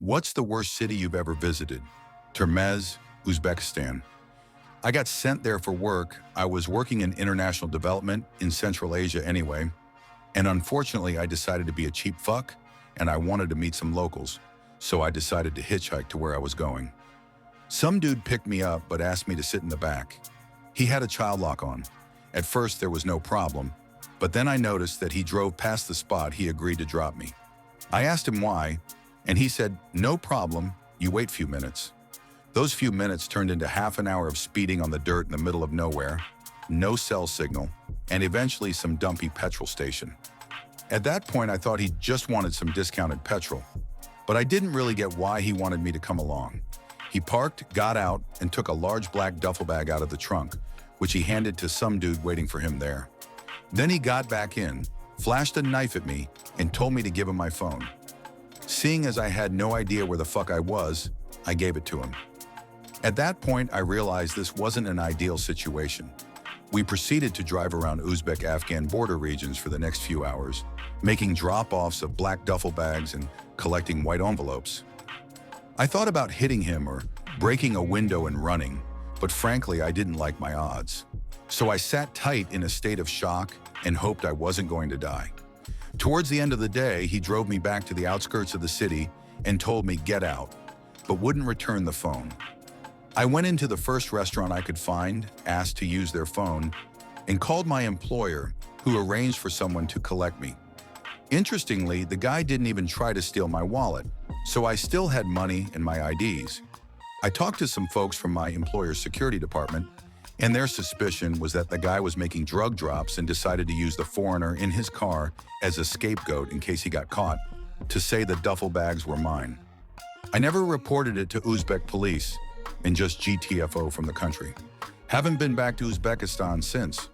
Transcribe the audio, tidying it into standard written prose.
What's the worst city you've ever visited? Termez, Uzbekistan. I got sent there for work. I was working in international development in Central Asia anyway, and unfortunately I decided to be a cheap fuck and I wanted to meet some locals, so I decided to hitchhike to where I was going. Some dude picked me up but asked me to sit in the back. He had a child lock on. At first there was no problem, but then I noticed that he drove past the spot he agreed to drop me. I asked him why, and he said, "No problem, you wait few minutes." Those few minutes turned into half an hour of speeding on the dirt in the middle of nowhere, no cell signal, and eventually some dumpy petrol station. At that point, I thought he just wanted some discounted petrol, but I didn't really get why he wanted me to come along. He parked, got out, and took a large black duffel bag out of the trunk, which he handed to some dude waiting for him there. Then he got back in, flashed a knife at me, and told me to give him my phone. Seeing as I had no idea where the fuck I was, I gave it to him. At that point, I realized this wasn't an ideal situation. We proceeded to drive around Uzbek-Afghan border regions for the next few hours, making drop-offs of black duffel bags and collecting white envelopes. I thought about hitting him or breaking a window and running, but frankly, I didn't like my odds. So I sat tight in a state of shock and hoped I wasn't going to die. Towards the end of the day, he drove me back to the outskirts of the city and told me get out, but wouldn't return the phone. I went into the first restaurant I could find, asked to use their phone, and called my employer, who arranged for someone to collect me. Interestingly, the guy didn't even try to steal my wallet, so I still had money and my IDs. I talked to some folks from my employer's security department, and their suspicion was that the guy was making drug drops and decided to use the foreigner in his car as a scapegoat in case he got caught, to say the duffel bags were mine. I never reported it to Uzbek police, and just GTFO from the country. Haven't been back to Uzbekistan since.